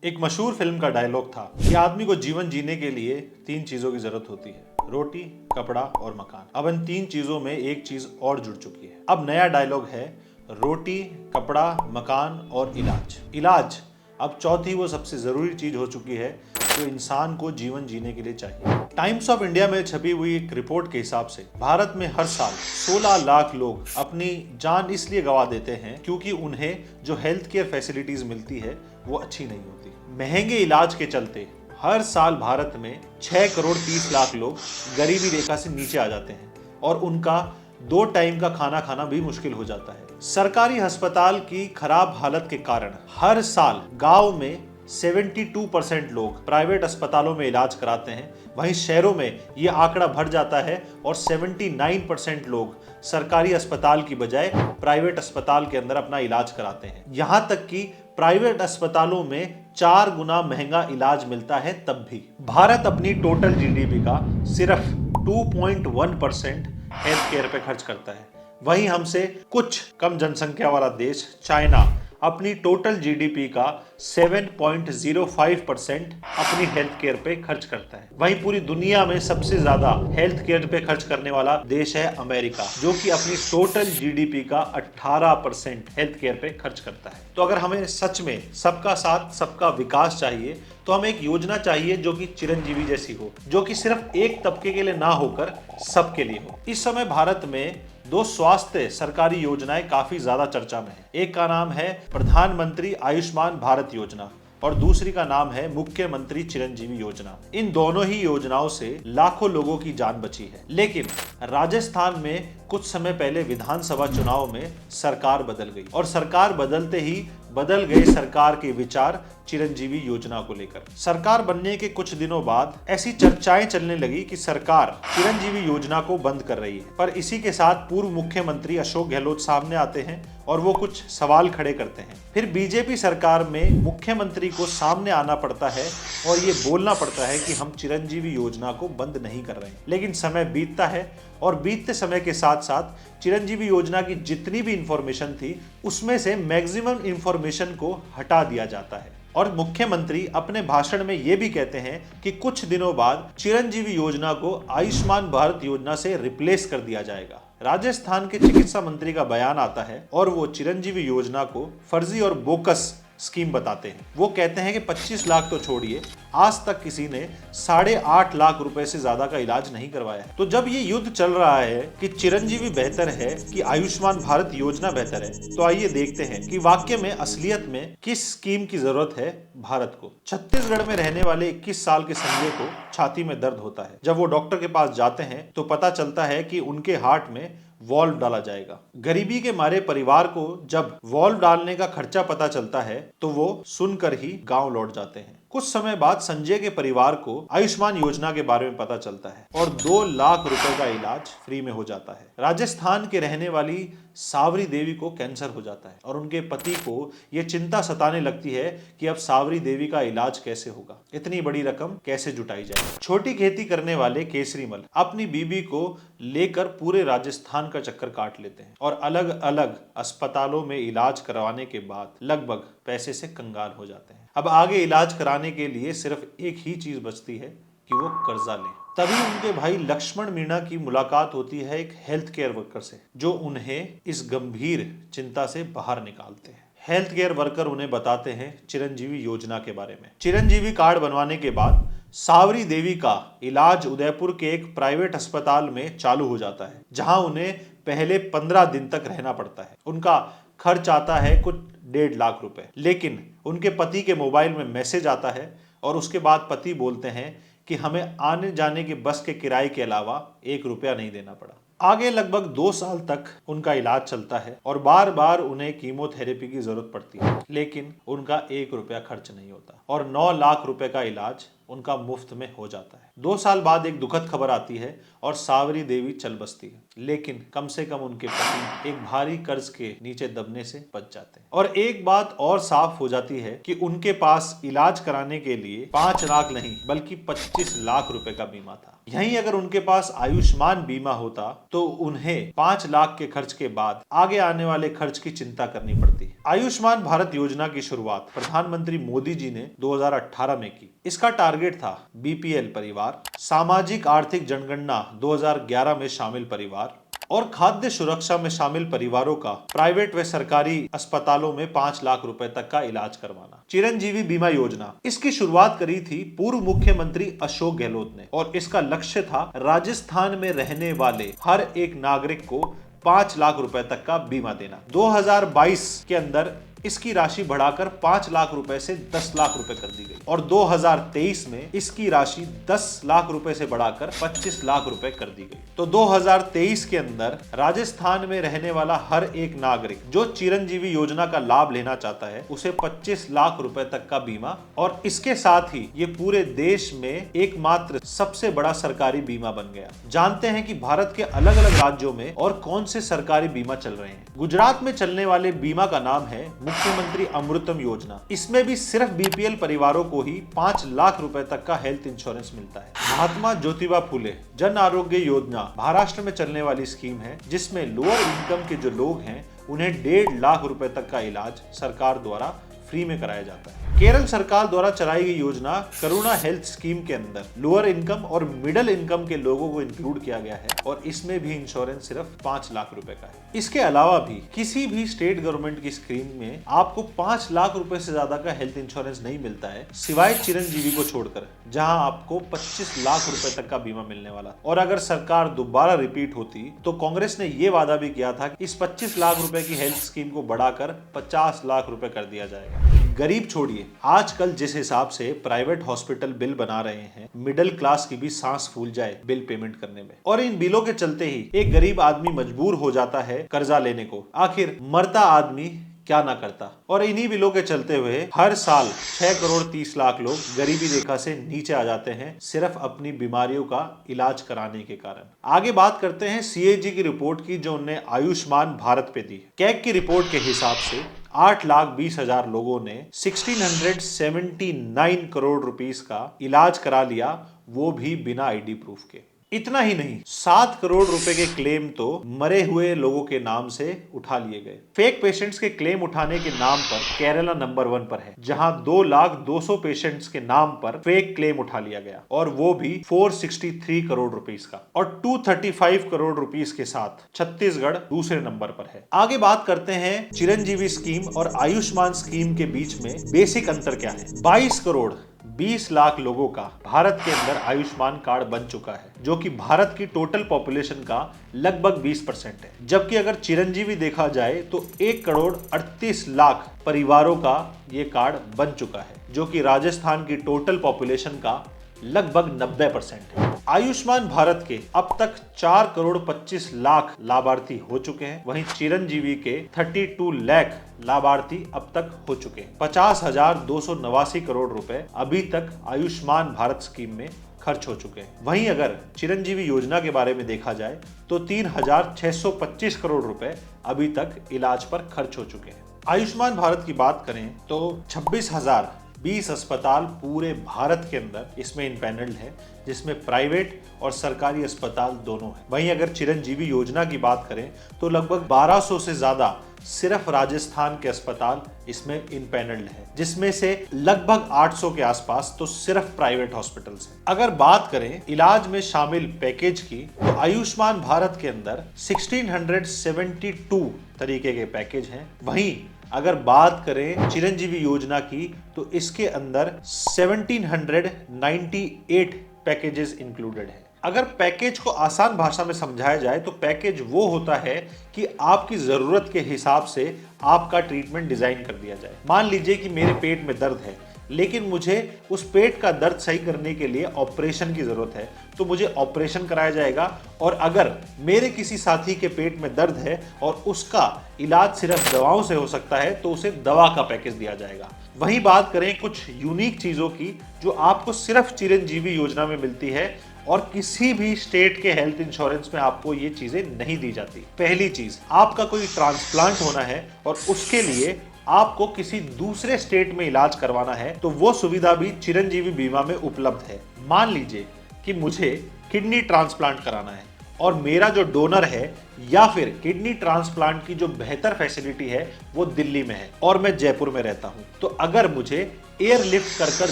एक मशहूर फिल्म का डायलॉग था कि आदमी को जीवन जीने के लिए तीन चीजों की जरूरत होती है, रोटी, कपड़ा और मकान। अब इन तीन चीजों में एक चीज और जुड़ चुकी है। अब नया डायलॉग है रोटी, कपड़ा, मकान और इलाज। इलाज अब चौथी वो सबसे जरूरी चीज हो चुकी है जो इंसान को जीवन जीने के लिए चाहिए। टाइम्स ऑफ इंडिया में छपी हुई एक रिपोर्ट के हिसाब से भारत में हर साल 16 लाख लोग अपनी जान इसलिए गंवा देते हैं क्योंकि उन्हें जो हेल्थ केयर फैसिलिटीज मिलती है वो अच्छी नहीं होती। महंगे इलाज के चलते हर साल भारत में 6 करोड़ 30 लाख लोग गरीबी रेखा से नीचे आ जाते हैं और उनका 2 टाइम का खाना खाना भी मुश्किल हो जाता है। सरकारी अस्पताल की खराब हालत के कारण हर साल गांव में 72% लोग प्राइवेट अस्पतालों में इलाज कराते हैं, वहीं शहरों में यह आंकड़ा बढ़ जाता है और 79% लोग सरकारी अस्पताल की बजाय प्राइवेट अस्पताल के अंदर अपना इलाज कराते हैं। यहां तक कि प्राइवेट अस्पतालों में 4 गुना महंगा इलाज मिलता है तब भी। भारत अपनी टोटल जीडीपी का सिर्फ 2.1% हेल्थ केयर पे खर्च करता है। वहीं हमसे कुछ कम जनसंख्या वाला देश चाइना अपनी टोटल जीडीपी का 7.05% अपनी हेल्थ केयर पे खर्च करता है। वहीं पूरी दुनिया में सबसे ज्यादा हेल्थ केयर पे खर्च करने वाला देश है अमेरिका, जो कि अपनी टोटल जीडीपी का 18% हेल्थ केयर पे खर्च करता है। तो अगर हमें सच में सबका साथ सबका विकास चाहिए तो हमें एक योजना चाहिए जो कि चिरंजीवी जैसी हो, जो कि सिर्फ एक तबके के लिए ना होकर सबके लिए हो। इस समय भारत में 2 स्वास्थ्य सरकारी योजनाएं काफी ज्यादा चर्चा में है। एक का नाम है प्रधानमंत्री आयुष्मान भारत योजना और दूसरी का नाम है मुख्यमंत्री चिरंजीवी योजना। इन दोनों ही योजनाओं से लाखों लोगों की जान बची है। लेकिन राजस्थान में कुछ समय पहले विधानसभा चुनाव में सरकार बदल गई और सरकार बदलते ही बदल गए सरकार के विचार चिरंजीवी योजना को लेकर। सरकार बनने के कुछ दिनों बाद ऐसी चर्चाएं चलने लगी कि सरकार चिरंजीवी योजना को बंद कर रही है। पर इसी के साथ पूर्व मुख्यमंत्री अशोक गहलोत सामने आते हैं और वो कुछ सवाल खड़े करते हैं। फिर बीजेपी सरकार में मुख्यमंत्री को सामने आना पड़ता है और ये बोलना पड़ता है कि हम चिरंजीवी योजना को बंद नहीं कर रहे हैं। लेकिन समय बीतता है और बीतते समय के साथ साथ चिरंजीवी योजना की जितनी भी इंफॉर्मेशन थी उसमें से मैक्सिमम इंफॉर्मेशन को हटा दिया जाता है और मुख्यमंत्री अपने भाषण में यह भी कहते हैं कि कुछ दिनों बाद चिरंजीवी योजना को आयुष्मान भारत योजना से रिप्लेस कर दिया जाएगा। राजस्थान के चिकित्सा मंत्री का बयान आता है और वो चिरंजीवी योजना को फर्जी और बोकस स्कीम बताते हैं। वो कहते हैं कि 25 लाख तो छोड़िए, आज तक किसी ने 8.5 लाख रुपए से ज्यादा का इलाज नहीं करवाया है। तो जब ये युद्ध चल रहा है कि चिरंजीवी बेहतर है कि आयुष्मान भारत योजना बेहतर है, तो आइए देखते हैं कि वाकई में असलियत में किस स्कीम की जरूरत है भारत को। छत्तीसगढ़ में रहने वाले 21 साल के संजय को छाती में दर्द होता है। जब वो डॉक्टर के पास जाते हैं तो पता चलता है कि उनके हार्ट में वॉल्व डाला जाएगा। गरीबी के मारे परिवार को जब वॉल्व डालने का खर्चा पता चलता है तो वो सुनकर ही गांव लौट जाते हैं। कुछ समय बाद संजय के परिवार को आयुष्मान योजना के बारे में पता चलता है और 2 लाख रुपए का इलाज फ्री में हो जाता है। राजस्थान के रहने वाली सावरी देवी को कैंसर हो जाता है और उनके पति को यह चिंता सताने लगती है कि अब सावरी देवी का इलाज कैसे होगा, इतनी बड़ी रकम कैसे जुटाई जाए। छोटी खेती करने वाले केसरीमल अपनी बीबी को लेकर पूरे राजस्थान का चक्कर काट लेते हैं और अलग अलग अस्पतालों में इलाज करवाने के बाद लगभग पैसे से कंगाल हो जाते हैं। अब आगे इलाज कराने के लिए सिर्फ एक ही चीज बचती है कि वो कर्जा लें। तभी उनके भाई लक्ष्मण मीणा की मुलाकात होती है एक हेल्थ केयर वर्कर से, जो उन्हें इस गंभीर चिंता से बाहर निकालते हैं। हेल्थ केयर वर्कर उन्हें बताते हैं चिरंजीवी योजना के बारे में। चिरंजीवी कार्ड बनवाने के बाद सावरी देवी का इलाज उदयपुर के एक प्राइवेट अस्पताल में चालू हो जाता है, जहां उन्हें पहले 15 दिन तक रहना पड़ता है। उनका खर्च आता है कुछ 1.5 लाख रुपए। लेकिन उनके पति के मोबाइल में मैसेज आता है और उसके बाद पति बोलते हैं कि हमें आने जाने के बस के किराए के अलावा 1 रुपया नहीं देना पड़ा। आगे लगभग 2 साल तक उनका इलाज चलता है और बार बार उन्हें कीमोथेरेपी की जरूरत पड़ती है, लेकिन उनका 1 रुपया खर्च नहीं होता और 9 लाख रुपए का इलाज उनका मुफ्त में हो जाता है। 2 साल बाद एक दुखद खबर आती है और सावरी देवी चल बसती है, लेकिन कम से कम उनके पति एक भारी कर्ज के नीचे दबने से बच जाते हैं। और एक बात और साफ हो जाती है कि उनके पास इलाज कराने के लिए 5 लाख नहीं बल्कि 25 लाख रुपए का बीमा था। यहीं अगर उनके पास आयुष्मान बीमा होता तो उन्हें 5 लाख के खर्च के बाद आगे आने वाले खर्च की चिंता करनी पड़ती। आयुष्मान भारत योजना की शुरुआत प्रधानमंत्री मोदी जी ने 2018 में की। इसका टारगेट था बीपीएल परिवार, सामाजिक आर्थिक जनगणना 2011 में शामिल परिवार और खाद्य सुरक्षा में शामिल परिवारों का प्राइवेट व सरकारी अस्पतालों में 5 लाख रुपए तक का इलाज करवाना। चिरंजीवी बीमा योजना, इसकी शुरुआत करी थी पूर्व मुख्यमंत्री अशोक गहलोत ने और इसका लक्ष्य था राजस्थान में रहने वाले हर एक नागरिक को 5 लाख रुपए तक का बीमा देना। 2022 के अंदर इसकी राशि बढ़ाकर 5 लाख रुपए से 10 लाख रुपए कर दी गई और 2023 में इसकी राशि 10 लाख रुपए से बढ़ाकर 25 लाख रुपए कर दी गई। तो 2023 के अंदर राजस्थान में रहने वाला हर एक नागरिक जो चिरंजीवी योजना का लाभ लेना चाहता है उसे 25 लाख रुपए तक का बीमा, और इसके साथ ही ये पूरे देश में एकमात्र सबसे बड़ा सरकारी बीमा बन गया। जानते हैं कि भारत के अलग अलग राज्यों में और कौन से सरकारी बीमा चल रहे हैं। गुजरात में चलने वाले बीमा का नाम है मुख्यमंत्री अमृतम योजना। इसमें भी सिर्फ बीपीएल परिवारों को ही 5 लाख रुपए तक का हेल्थ इंश्योरेंस मिलता है। महात्मा ज्योतिबा फुले जन आरोग्य योजना महाराष्ट्र में चलने वाली स्कीम है, जिसमें लोअर इनकम के जो लोग हैं उन्हें 1.5 लाख रुपए तक का इलाज सरकार द्वारा फ्री में कराया जाता है। केरल सरकार द्वारा चलाई गई योजना करुणा हेल्थ स्कीम के अंदर लोअर इनकम और मिडिल इनकम के लोगों को इंक्लूड किया गया है और इसमें भी इंश्योरेंस सिर्फ 5 लाख रुपए का है। इसके अलावा भी किसी भी स्टेट गवर्नमेंट की स्कीम में आपको 5 लाख रुपए से ज्यादा का हेल्थ इंश्योरेंस नहीं मिलता है, सिवाय चिरंजीवी को छोड़कर, जहां आपको 25 लाख रुपए तक का बीमा मिलने वाला। और अगर सरकार दोबारा रिपीट होती तो कांग्रेस ने यह वादा भी किया था कि इस 25 लाख रुपए की हेल्थ स्कीम को बढ़ाकर 50 लाख रुपए कर दिया जाएगा। गरीब छोड़िए, आजकल जिस हिसाब से प्राइवेट हॉस्पिटल बिल बना रहे हैं, मिडिल क्लास की भी सांस फूल जाए बिल पेमेंट करने में। और इन बिलों के चलते ही एक गरीब आदमी मजबूर हो जाता है कर्जा लेने को। आखिर मरता आदमी क्या ना करता। और इन्हीं बिलों के चलते हुए हर साल 6 करोड़ 30 लाख लोग गरीबी रेखा से नीचे आ जाते हैं, सिर्फ अपनी बीमारियों का इलाज कराने के कारण। आगे बात करते हैं सीएजी की रिपोर्ट की, जो उन्हें आयुष्मान भारत पे दी। कैग की रिपोर्ट के हिसाब से 8,20,000 लोगों ने 1679 करोड़ रुपीस का इलाज करा लिया, वो भी बिना आईडी प्रूफ के। इतना ही नहीं, 7 करोड़ रुपए के क्लेम तो मरे हुए लोगों के नाम से उठा लिए गए। फेक पेशेंट्स के क्लेम उठाने के नाम पर केरला नंबर 1 पर है, जहां 2,02,000 पेशेंट्स के नाम पर फेक क्लेम उठा लिया गया और वो भी 463 करोड़ रुपीस का। और 235 करोड़ रुपीस के साथ छत्तीसगढ़ दूसरे नंबर पर है। आगे बात करते हैं चिरंजीवी स्कीम और आयुष्मान स्कीम के बीच में बेसिक अंतर क्या है। 22 करोड़ 20 लाख लोगों का भारत के अंदर आयुष्मान कार्ड बन चुका है, जो कि भारत की टोटल पॉपुलेशन का लगभग 20% है। जबकि अगर चिरंजीवी देखा जाए तो 1 करोड़ 38 लाख परिवारों का ये कार्ड बन चुका है, जो कि राजस्थान की टोटल पॉपुलेशन का लगभग 90% है। आयुष्मान भारत के अब तक 4 करोड़ 25 लाख लाभार्थी हो चुके हैं, वहीं चिरंजीवी के 32 लाख लाभार्थी अब तक हो चुके हैं। 50,289 करोड़ रुपए अभी तक आयुष्मान भारत स्कीम में खर्च हो चुके हैं। वहीं अगर चिरंजीवी योजना के बारे में देखा जाए तो 3,625 करोड़ रुपए अभी तक इलाज पर खर्च हो चुके हैं। आयुष्मान भारत की बात करें तो 26,020 अस्पताल पूरे भारत के अंदर इसमें इनपैनल्ड है, जिसमें प्राइवेट और सरकारी अस्पताल दोनों हैं। वहीं अगर चिरंजीवी योजना की बात करें तो लगभग 1200 से ज्यादा सिर्फ राजस्थान के अस्पताल इसमें इनपैनल्ड है, जिसमें से लगभग 800 के आसपास तो सिर्फ प्राइवेट हॉस्पिटल्स हैं। अगर बात करें इलाज में शामिल पैकेज की तो आयुष्मान भारत के अंदर 1672 तरीके के पैकेज हैं। वहीं अगर बात करें चिरंजीवी योजना की तो इसके अंदर 1798 पैकेजेस इंक्लूडेड है। अगर पैकेज को आसान भाषा में समझाया जाए तो पैकेज वो होता है कि आपकी जरूरत के हिसाब से आपका ट्रीटमेंट डिजाइन कर दिया जाए। मान लीजिए कि मेरे पेट में दर्द है, लेकिन मुझे उस पेट का दर्द सही करने के लिए ऑपरेशन की जरूरत है, तो मुझे ऑपरेशन कराया जाएगा। और अगर मेरे किसी साथी के पेट में दर्द है और उसका इलाज सिर्फ दवाओं से हो सकता है, तो उसे दवा का पैकेज दिया जाएगा। वहीं बात करें कुछ यूनिक चीजों की जो आपको सिर्फ चिरंजीवी योजना में मिलती है और किसी भी स्टेट के हेल्थ इंश्योरेंस में आपको ये चीजें नहीं दी जाती। पहली चीज, आपका कोई ट्रांसप्लांट होना है और उसके लिए आपको किसी दूसरे स्टेट में इलाज करवाना है तो वो सुविधा भी चिरंजीवी बीमा में उपलब्ध है। मान लीजिए कि मुझे किडनी ट्रांसप्लांट कराना है और मेरा जो डोनर है या फिर किडनी ट्रांसप्लांट की जो बेहतर फैसिलिटी है वो दिल्ली में है और मैं जयपुर में रहता हूं, तो अगर मुझे एयरलिफ्ट कर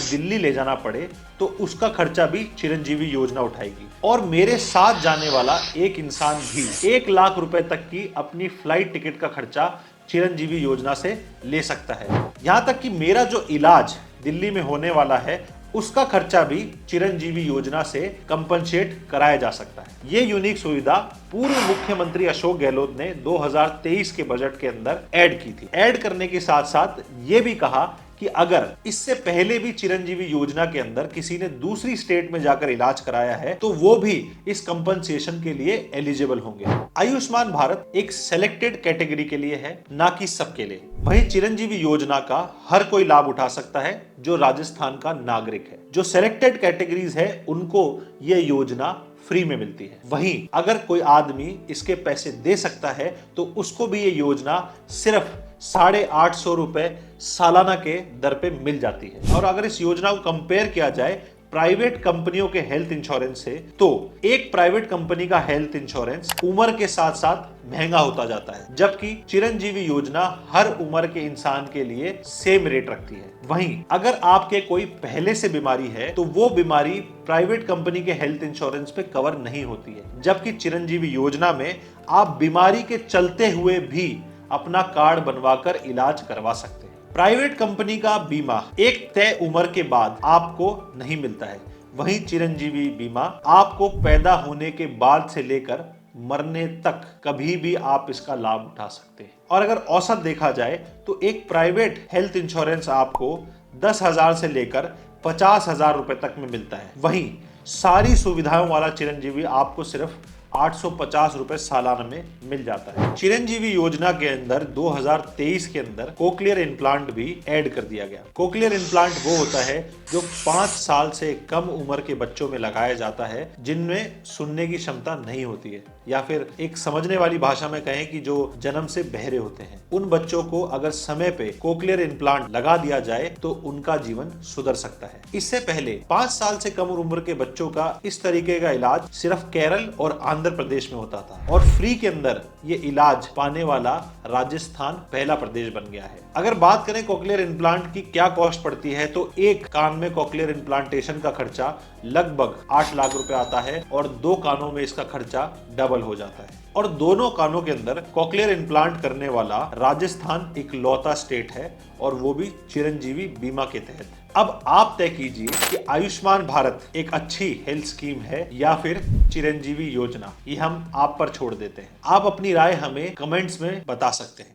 दिल्ली ले जाना पड़े तो उसका खर्चा भी चिरंजीवी योजना उठाएगी और मेरे साथ जाने वाला एक इंसान भी 1 लाख रुपए तक की अपनी फ्लाइट टिकट का खर्चा चिरंजीवी योजना से ले सकता है। यहां तक कि मेरा जो इलाज दिल्ली में होने वाला है उसका खर्चा भी चिरंजीवी योजना से कंपनसेट कराया जा सकता है। ये यूनिक सुविधा पूर्व मुख्यमंत्री अशोक गहलोत ने 2023 के बजट के अंदर ऐड की थी। ऐड करने के साथ साथ ये भी कहा कि अगर इससे पहले भी चिरंजीवी योजना के अंदर किसी ने दूसरी स्टेट में जाकर इलाज कराया है तो वो भी इस कंपनसेशन के लिए एलिजिबल होंगे। आयुष्मान भारत एक सेलेक्टेड कैटेगरी के लिए है, ना कि सबके लिए। वहीं चिरंजीवी योजना का हर कोई लाभ उठा सकता है जो राजस्थान का नागरिक है। जो सेलेक्टेड कैटेगरीज है उनको ये योजना फ्री में मिलती है। वहीं अगर कोई आदमी इसके पैसे दे सकता है तो उसको भी ये योजना सिर्फ 850 रुपए सालाना के दर पे मिल जाती है। और अगर इस योजना को कंपेयर किया जाए प्राइवेट कंपनियों के हेल्थ इंश्योरेंस से तो एक प्राइवेट कंपनी का हेल्थ इंश्योरेंस उम्र के साथ साथ महंगा होता जाता है, जबकि चिरंजीवी योजना हर उम्र के इंसान के लिए सेम रेट रखती है। वहीं अगर आपके कोई पहले से बीमारी है तो वो बीमारी प्राइवेट कंपनी के हेल्थ इंश्योरेंस पे कवर नहीं होती है, जबकि चिरंजीवी योजना में आप बीमारी के चलते हुए भी अपना कार्ड बनवाकर इलाज करवा सकते हैं। प्राइवेट कंपनी का बीमा एक तय उम्र के बाद आपको नहीं मिलता है, वहीं चिरंजीवी बीमा आपको पैदा होने के बाद से लेकर मरने तक कभी भी आप इसका लाभ उठा सकते हैं। और अगर औसत देखा जाए तो एक प्राइवेट हेल्थ इंश्योरेंस आपको 10,000 से लेकर 50,000 रुपए तक में मिलता है, वहीं सारी सुविधाओं वाला चिरंजीवी आपको सिर्फ 850 रुपए सालाना में मिल जाता है। चिरंजीवी योजना के अंदर 2023 के अंदर कोक्लियर इम्प्लांट भी ऐड कर दिया गया। कोक्लियर इम्प्लांट वो होता है जो 5 साल से कम उम्र के बच्चों में लगाया जाता है जिनमें सुनने की क्षमता नहीं होती है, या फिर एक समझने वाली भाषा में कहें कि जो जन्म से बहरे होते हैं। उन बच्चों को अगर समय पे कोक्लियर इम्प्लांट लगा दिया जाए तो उनका जीवन सुधर सकता है। इससे पहले 5 साल से कम उम्र के बच्चों का इस तरीके का इलाज सिर्फ केरल और आंध्र प्रदेश में होता था और फ्री के अंदर ये इलाज पाने वाला राजस्थान पहला प्रदेश बन गया है। अगर बात करें कोक्लियर इम्प्लांट की क्या कॉस्ट पड़ती है तो एक कान में कोक्लियर इम्प्लांटेशन का खर्चा लगभग 8 लाख रुपए आता है और 2 कानों में इसका खर्चा डबल हो जाता है। और दोनों कानों के अंदर कोक्लियर इम्प्लांट करने वाला राजस्थान इकलौता स्टेट है और वो भी चिरंजीवी बीमा के तहत। अब आप तय कीजिए कि आयुष्मान भारत एक अच्छी हेल्थ स्कीम है या फिर चिरंजीवी योजना, ये हम आप पर छोड़ देते हैं। आप अपनी राय हमें कमेंट्स में बता सकते हैं।